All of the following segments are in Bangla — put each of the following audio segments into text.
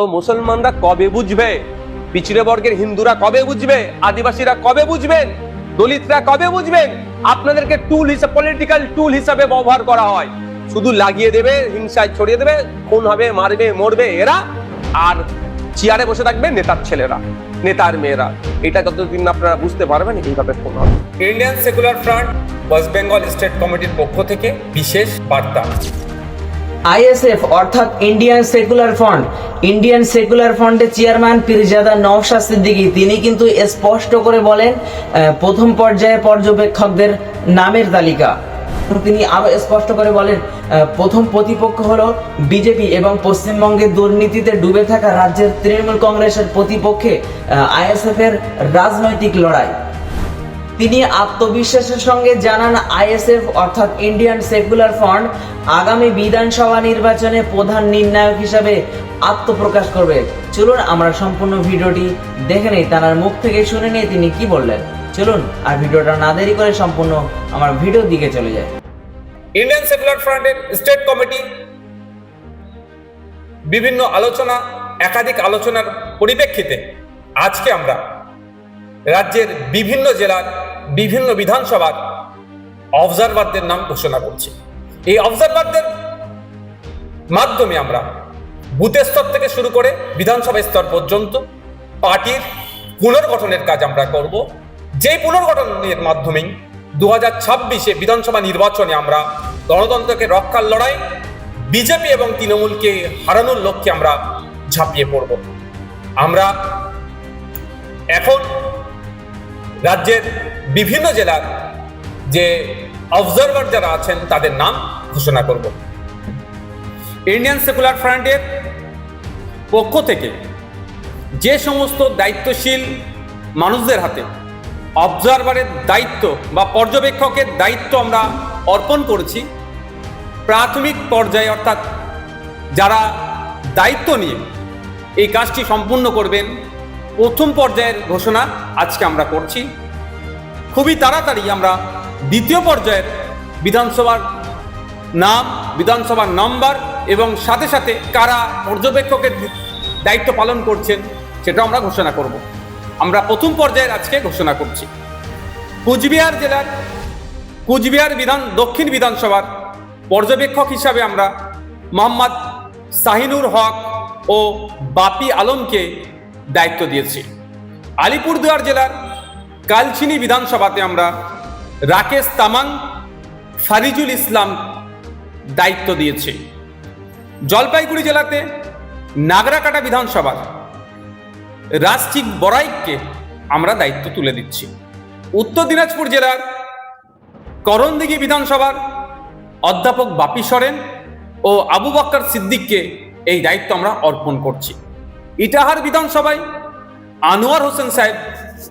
তো মুসলমানরা কবে বুঝবে, পিছিয়ে বর্গের হিন্দুরা কবে বুঝবে, আদিবাসীরা কবে বুঝবেন, দলিতরা কবে বুঝবেন? আপনাদেরকে টুল হিসেবে, পলিটিক্যাল টুল হিসেবে ব্যবহার করা হয়। শুধু লাগিয়ে দেবে, হিংসায় ছড়িয়ে দেবে, খুন হবে, মারবে, মরবে এরা, আর চেয়ারে বসে থাকবে নেতার ছেলেরা, নেতার মেয়েরা। এটা যতদিন আপনারা বুঝতে পারবেন এইভাবে খুন হবে। Indian secular front West Bengal state কমিটির পক্ষ থেকে বিশেষ বার্তা। আইএসএফ অর্থাৎ Indian secular front, Indian secular ফ্রন্টের চেয়ারম্যান পীরজাদা নওশাদ সিদ্দিকী তিনি কিন্তু স্পষ্ট করে বলেন প্রথম পর্যায়ে পর্যবেক্ষকদের নামের তালিকা। তিনি আরো স্পষ্ট করে বলেন প্রথম প্রতিপক্ষ হলো বিজেপি এবং পশ্চিমবঙ্গের দুর্নীতিতে ডুবে থাকা রাজ্যের তৃণমূল কংগ্রেসের প্রতিপক্ষে আইএসএফ এর রাজনৈতিক লড়াই। তিনি আত্মবিশ্বাসের সঙ্গে জানান আইএসএফ অর্থাৎ ইন্ডিয়ান সেকুলার ফ্রন্ট আগামী বিধানসভা নির্বাচনে প্রধান নির্ণায়ক হিসাবে আত্মপ্রকাশ করবে। চলুন আমরা সম্পূর্ণ ভিডিওটি দেখে নেই, তার মুখ থেকে শুনে নিয়ে তিনি কি বললেন। চলুন আর ভিডিওটা না দেরি করে সম্পূর্ণ আমার ভিডিওর দিকে চলে যায়। ইন্ডিয়ান সেকুলার ফ্রন্টের স্টেট কমিটি বিভিন্ন আলোচনা, একাধিক আলোচনার পরিপ্রেক্ষিতে আজকে আমরা রাজ্যের বিভিন্ন জেলার বিভিন্ন বিধানসভার অবজারভারদের নাম ঘোষণা করছি। এই অবজারভারদের মাধ্যমে আমরা বুথ স্তর থেকে শুরু করে বিধানসভা স্তর পর্যন্ত পার্টির পুনর্গঠনের কাজ আমরা করব। যেই পুনর্গঠনের মাধ্যমেই 2026-এ বিধানসভা নির্বাচনে আমরা গণতন্ত্রকে রক্ষার লড়াই, বিজেপি এবং তৃণমূলকে হারানোর লক্ষ্যে আমরা ঝাঁপিয়ে পড়ব। আমরা এখন রাজ্যের বিভিন্ন জেলার যে অবজারভার যারা আছেন তাদের নাম ঘোষণা করব। ইন্ডিয়ান সেকুলার ফ্রন্টের পক্ষ থেকে যে সমস্ত দায়িত্বশীল মানুষদের হাতে অবজারভারের দায়িত্ব বা পর্যবেক্ষকের দায়িত্ব আমরা অর্পণ করেছি, প্রাথমিক পর্যায়ে অর্থাৎ যারা দায়িত্ব নিয়ে এই কাজটি সম্পূর্ণ করবেন, প্রথম পর্যায়ের ঘোষণা আজকে আমরা করছি। খুবই তাড়াতাড়ি আমরা দ্বিতীয় পর্যায়ের বিধানসভার নাম, বিধানসভার নম্বর এবং সাথে সাথে কারা পর্যবেক্ষকের দায়িত্ব পালন করছেন সেটা আমরা ঘোষণা করব। আমরা প্রথম পর্যায়ের আজকে ঘোষণা করছি। কুচবিহার জেলার কুচবিহার দক্ষিণ বিধানসভার পর্যবেক্ষক হিসাবে আমরা মোহাম্মদ শাহিনুর হক ও বাপি আলমকে দায়িত্ব দিয়েছি। আলিপুরদুয়ার জেলার কালচিনি বিধানসভাতে আমরা রাকেশ তামাং, ফারিজুল ইসলাম দায়িত্ব দিয়েছি। জলপাইগুড়ি জেলাতে নাগরাকাটা বিধানসভার রাষ্ট্রিক বড়াইককে আমরা দায়িত্ব তুলে দিচ্ছি। উত্তর দিনাজপুর জেলার করণদিঘি বিধানসভার অধ্যাপক বাপি সরেন ও আবু বক্কর সিদ্দিককে এই দায়িত্ব আমরা অর্পণ করছি। ইটাহার বিধানসভায় আনোয়ার হোসেন সাহেব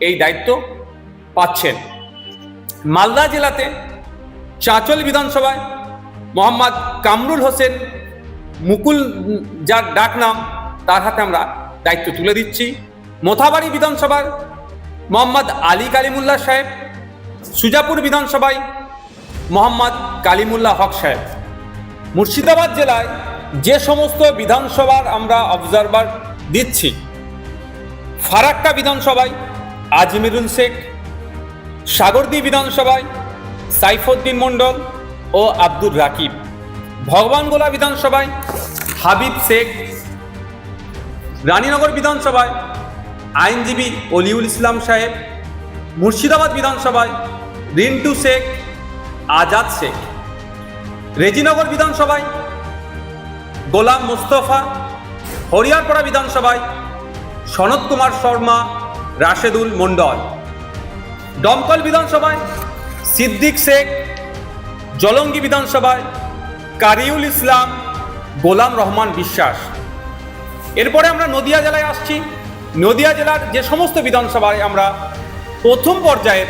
এই দায়িত্ব পাচ্ছেন। মালদা জেলাতে চাঁচল বিধানসভায় মোহাম্মদ কামরুল হোসেন মুকুল, যার ডাক নাম, তার হাতে আমরা দায়িত্ব তুলে দিচ্ছি। মোথাবাড়ি বিধানসভার মোহাম্মদ আলী কালিমুল্লাহ সাহেব, সুজাপুর বিধানসভায় মোহাম্মদ কালিমুল্লাহ হক সাহেব। মুর্শিদাবাদ জেলায় যে সমস্ত বিধানসভার আমরা অবজারভার দিচ্ছি, ফারাক্কা বিধানসভায় আজমিরুল শেখ, সাগরদী বিধানসভায় সাইফুদ্দিন মণ্ডল ও আব্দুর রাকিব, ভগবানগোলা বিধানসভায় হাবিব শেখ, রানীনগর বিধানসভায় আইনজীবী অলিউল ইসলাম সাহেব, মুর্শিদাবাদ বিধানসভায় রিন্টু শেখ, আজাদ শেখ, রেজিনগর বিধানসভায় গোলাম মোস্তফা, হরিয়ারপাড়া বিধানসভায় সনৎ কুমার শর্মা, রাশেদুল মণ্ডল, দমকল বিধানসভায় সিদ্দিক শেখ, জলঙ্গি বিধানসভায় কারিউল ইসলাম, গোলাম রহমান বিশ্বাস। এরপরে আমরা নদিয়া জেলায় আসছি। নদিয়া জেলার যে সমস্ত বিধানসভায় আমরা প্রথম পর্যায়ের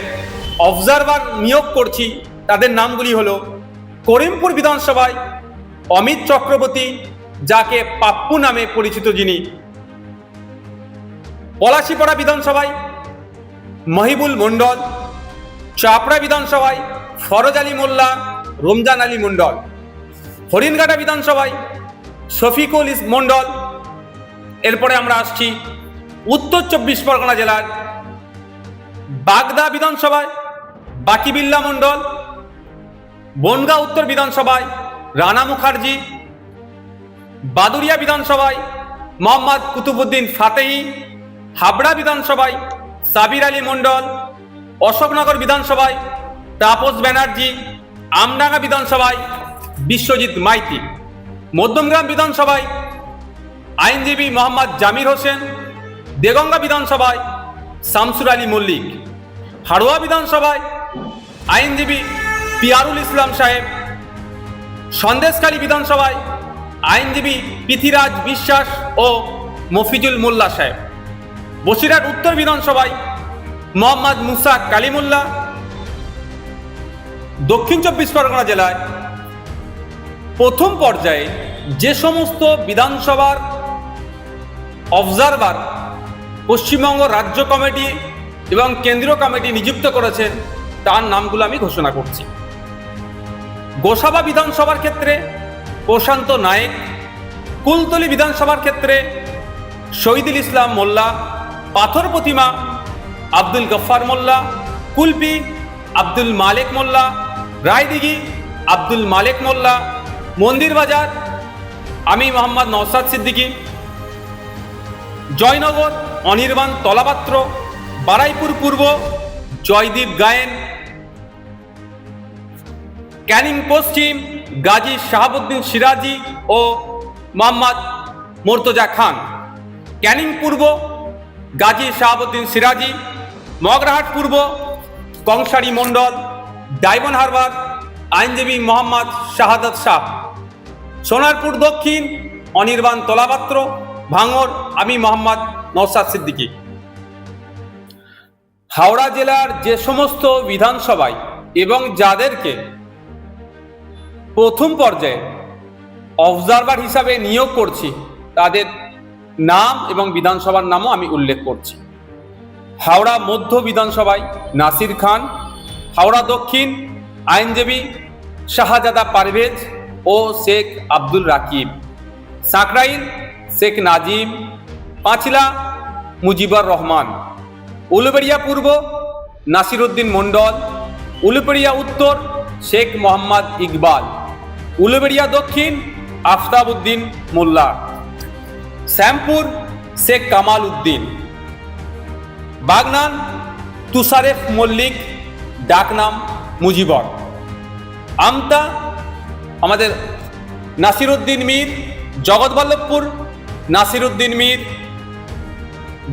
অবজারভার নিয়োগ করছি তাদের নামগুলি হলো: করিমপুর বিধানসভায় অমিত চক্রবর্তী, যাকে পাপ্পু নামে পরিচিত যিনি, পলাশিপাড়া বিধানসভায় মহিবুল মণ্ডল, চাপড়া বিধানসভায় ফরজ আলী মোল্লা, রমজান আলী মণ্ডল, হরিণঘাটা বিধানসভায় শফিকুল মণ্ডল, এরপরে আমরা আসছি উত্তর 24 পরগনা জেলার বাগদা বিধানসভায় বাকিবিল্লা মণ্ডল, বনগাঁ উত্তর বিধানসভায় রানা মুখার্জি, বাদুরিয়া বিধানসভায় মোহাম্মদ কুতুবুদ্দিন ফাতেহি, হাবড়া বিধানসভায় সাবির আলী মণ্ডল, অশোকনগর বিধানসভায় তাপস ব্যানার্জি, আমডাঙ্গা বিধানসভায় বিশ্বজিৎ মাইতি, মধ্যমগ্রাম বিধানসভায় আইনজীবী মোহাম্মদ জামির হোসেন, দেগঙ্গা বিধানসভায় শামসুর আলী মল্লিক, হাড়োয়া বিধানসভায় আইনজীবী পিয়ারুল ইসলাম সাহেব, সন্দেশখালী বিধানসভায় আইনজীবী পৃথিরাজ বিশ্বাস ও মফিজুল মোল্লা সাহেব, বসিরহাট উত্তর বিধানসভায় মোহাম্মদ মুসা কালিমুল্লাহ। দক্ষিণ 24 পরগনা জেলায় প্রথম পর্যায়ে যে সমস্ত বিধানসভার অবজারভার পশ্চিমবঙ্গ রাজ্য কমিটি এবং কেন্দ্রীয় কমিটি নিযুক্ত করেছেন তার নামগুলো আমি ঘোষণা করছি। গোসাবা বিধানসভার ক্ষেত্রে প্রশান্ত নায়েক, কুলতলি বিধানসভার ক্ষেত্রে শহীদুল ইসলাম মোল্লা, পাথর প্রতিমা আব্দুল গফফার মোল্লা, কুলপি আব্দুল মালেক মোল্লা, রায়দিঘি আব্দুল মালেক মোল্লা, মন্দির বাজার আমি মোহাম্মদ নওসাদ সিদ্দিকী, জয়নগর অনির্বাণ তলাপাত্র, বারাইপুর পূর্ব জয়দীপ গায়েন, ক্যানিং পশ্চিম গাজী শাহাবুদ্দিন সিরাজি ও মোহাম্মদ মোর্তজা খান, ক্যানিং পূর্ব গাজী শাহাবুদ্দিন সিরাজি, মগরাহাট পূর্ব কংসারী মণ্ডল, ডায়মন্ড হারবার আইনজীবী মোহাম্মদ শাহাদাত শাহ, সোনারপুর দক্ষিণ অনির্বাণ তলাপাত্র, ভাঙড় আমি মোহাম্মদ নওসাদ সিদ্দিকী। হাওড়া জেলার যে সমস্ত বিধানসভায় এবং যাদেরকে প্রথম পর্যায়ে অবজারভার হিসাবে নিয়োগ করছি তাদের নাম এবং বিধানসভার নামও আমি উল্লেখ করছি। হাওড়া মধ্য বিধানসভায় নাসির খান, হাওড়া দক্ষিণ আইনজীবী শাহজাদা পারভেজ ও শেখ আব্দুল রাকিব, সাঁকরাইল শেখ নাজিম, পাঁচলা মুজিবুর রহমান, উলুবেড়িয়া পূর্ব নাসিরউদ্দিন মণ্ডল, উলুবেড়িয়া উত্তর শেখ মোহাম্মদ ইকবাল, উলুবেড়িয়া দক্ষিণ আফতাব উদ্দিন মোল্লা, শ্যামপুর শেখ কামাল উদ্দিন, বাগনান তুষারেফ মল্লিক ডাকনাম মুজিবর, আমতা আমাদের নাসিরউদ্দিন মীর, জগৎবল্লভপুর নাসিরউদ্দিন মীর,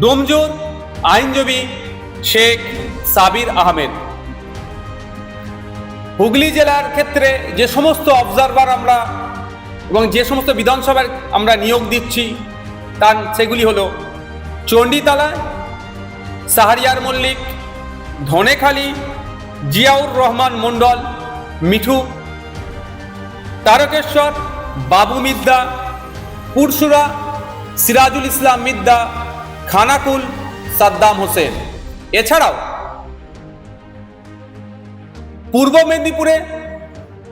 ডোমজুর আইনজীবী শেখ সাবির আহমেদ। হুগলি জেলার ক্ষেত্রে যে সমস্ত অবজারভার আমরা এবং যে সমস্ত বিধানসভার আমরা নিয়োগ দিচ্ছি তার সেগুলি হলো চণ্ডীতলা শাহরিয়ার মল্লিক, ধনেখালি জিয়াউর রহমান মণ্ডল মিঠু, তারকেশ্বর বাবু মিদ্দা, পুরসুরা সিরাজুল ইসলাম মিদ্দা, খানাকুল সাদ্দাম হোসেন। এছাড়াও পূর্ব মেদিনীপুরে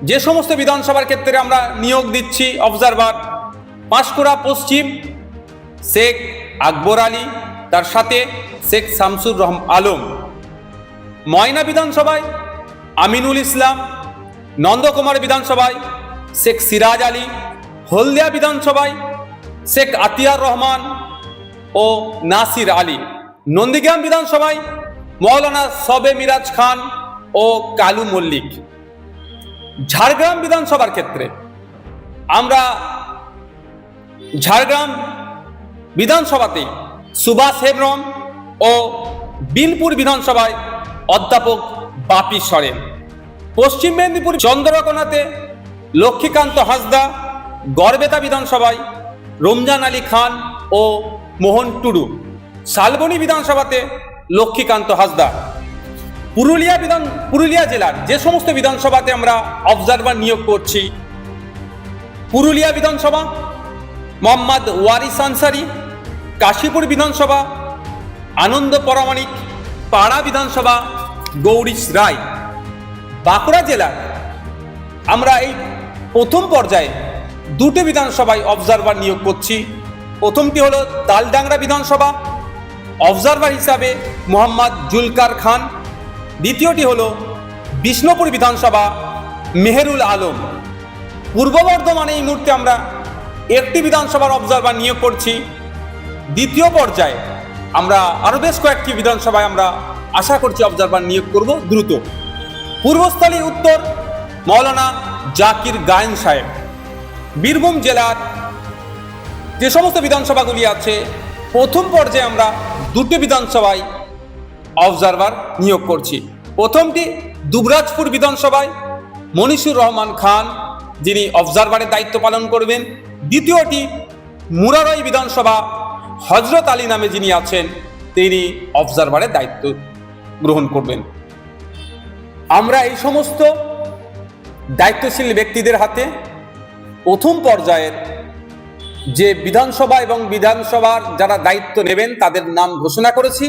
যে সমস্ত বিধানসভার ক্ষেত্রে আমরা নিয়োগ দিচ্ছি অবজারভার, পাঁশকুড়া পশ্চিম শেখ আকবর আলী, তার সাথে শেখ শামসুর আলম, ময়না বিধানসভায় আমিনুল ইসলাম, নন্দকুমার বিধানসভায় শেখ সিরাজ আলী, হলদিয়া বিধানসভায় শেখ আতিয়ার রহমান ও নাসির আলী, নন্দীগ্রাম বিধানসভায় মৌলানা সবে মিরাজ খান ও কালু মল্লিক। ঝাড়গ্রাম বিধানসভার ক্ষেত্রে আমরা ঝাড়গ্রাম বিধানসভাতে সুভাষ হেমব্রম ও বিনপুর বিধানসভায় অধ্যাপক বাপি সরেন, পশ্চিম মেদিনীপুর চন্দ্রকোনাতে লক্ষ্মীকান্ত হাসদা, গড়বেতা বিধানসভায় রমজান আলী খান ও মোহন টুডু, শালবনী বিধানসভাতে লক্ষ্মীকান্ত হাসদা। পুরুলিয়া জেলার যে সমস্ত বিধানসভাতে আমরা অবজারভার নিয়োগ করছি, পুরুলিয়া বিধানসভা মোহাম্মদ ওয়ারিস আনসারি, কাশীপুর বিধানসভা আনন্দ পরামানিক, পাড়া বিধানসভা গৌরীশ রায়। বাঁকুড়া জেলার আমরা এই প্রথম পর্যায়ে দুটো বিধানসভায় অবজারভার নিয়োগ করছি, প্রথমটি হলো তালডাংরা বিধানসভা, অবজারভার হিসাবে মোহাম্মদ জুলকার খান। দ্বিতীয়টি হলো বিষ্ণুপুর বিধানসভা, মেহেরুল আলম। পূর্ব বর্ধমানে এই মুহূর্তে আমরা একটি বিধানসভার অবজারভার নিয়োগ করছি। দ্বিতীয় পর্যায়ে আমরা আরও বেশ কয়েকটি বিধানসভায় আমরা আশা করছি অবজারভার নিয়োগ করব দ্রুত। পূর্বস্থলী উত্তর মৌলানা জাকির গায়েন সাহেব। বীরভূম জেলার যে সমস্ত বিধানসভাগুলি আছে, প্রথম পর্যায়ে আমরা দুটি বিধানসভায় অবজারভার নিয়োগ করছি। প্রথমটি দুবরাজপুর বিধানসভায় মনিসুর রহমান খান, যিনি অবজারভারের দায়িত্ব পালন করবেন। দ্বিতীয়টি মুরারই বিধানসভা, হজরত আলী নামে যিনি আছেন তিনি অবজারভারের দায়িত্ব গ্রহণ করবেন। আমরা এই সমস্ত দায়িত্বশীল ব্যক্তিদের হাতে প্রথম পর্যায়ের যে বিধানসভা এবং বিধানসভার যারা দায়িত্ব নেবেন তাদের নাম ঘোষণা করেছি।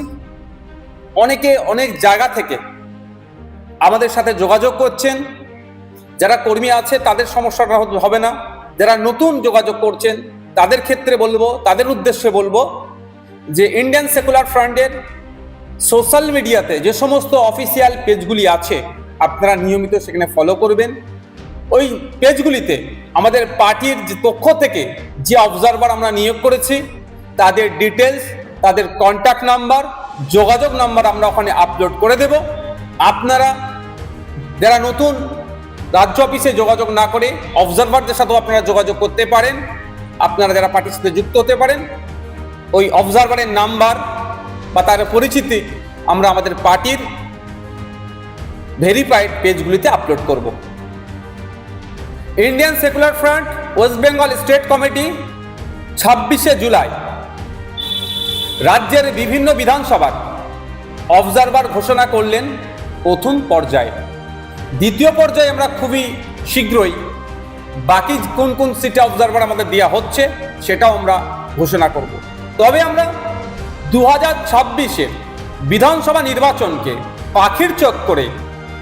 অনেকে অনেক জায়গা থেকে আমাদের সাথে যোগাযোগ করছেন। যারা কর্মী আছে তাদের সমস্যাটা হবে না, যারা নতুন যোগাযোগ করছেন তাদের ক্ষেত্রে বলবো, তাদের উদ্দেশ্যে বলবো যে ইন্ডিয়ান সেকুলার ফ্রন্টের সোশ্যাল মিডিয়াতে যে সমস্ত অফিসিয়াল পেজগুলি আছে আপনারা নিয়মিত সেখানে ফলো করবেন। ওই পেজগুলিতে আমাদের পার্টির যে পক্ষ থেকে যে অবজারভার আমরা নিয়োগ করেছি তাদের ডিটেলস, তাদের কন্ট্যাক্ট নাম্বার, যোগাযোগ নাম্বার আমরা ওখানে আপলোড করে দেব। আপনারা যারা নতুন রাজ্য অফিসে যোগাযোগ না করে অবজারভারদের সাথেও আপনারা যোগাযোগ করতে পারেন। আপনারা যারা পার্টির সাথে যুক্ত হতে পারেন, ওই অবজারভারের নাম্বার বা তার পরিচিতি আমরা আমাদের পার্টির ভেরিফাইড পেজগুলিতে আপলোড করব। Indian secular front West Bengal state committee 26শে জুলাই রাজ্যের বিভিন্ন বিধানসভার অবজারভার ঘোষণা করলেন প্রথম পর্যায়ে। দ্বিতীয় পর্যায়ে আমরা খুবই শীঘ্রই বাকি কোন কোন সিটে অবজারভার আমাদের দেওয়া হচ্ছে সেটাও আমরা ঘোষণা করব। তবে আমরা 2026-এর বিধানসভা নির্বাচনকে পাখির চোখ করে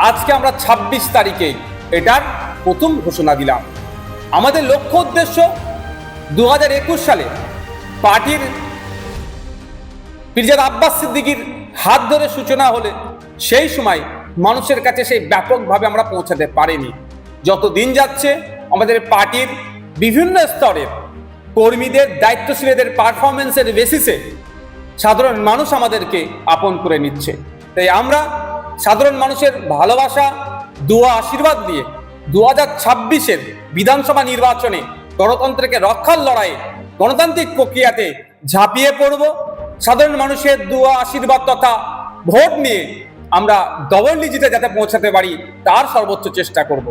আজকে আমরা 26 তারিখে এটার প্রথম ঘোষণা দিলাম। আমাদের লক্ষ্য উদ্দেশ্য 2021 সালে পার্টির পিরজাদা আব্বাস সিদ্দিকীর হাত ধরে সূচনা হলে সেই সময় মানুষের কাছে সেই ব্যাপকভাবে আমরা পৌঁছাতে পারিনি। যত দিন যাচ্ছে আমাদের পার্টির বিভিন্ন স্তরের কর্মীদের, দায়িত্বশীলদের পারফরমেন্সের বেসিসে সাধারণ মানুষ আমাদেরকে আপন করে নিচ্ছে। তাই আমরা সাধারণ মানুষের ভালোবাসা, দোয়া, আশীর্বাদ দিয়ে 2026-এর বিধানসভা নির্বাচনে গণতন্ত্রকে রক্ষার লড়াইয়ে, গণতান্ত্রিক প্রক্রিয়াতে ঝাঁপিয়ে পড়ব। সাধারণ মানুষের দোয়া, আশীর্বাদ তথা ভোট নিয়ে আমরা ডবল ডিজিটে যাতে পৌঁছাতে পারি তার সর্বোচ্চ চেষ্টা করব।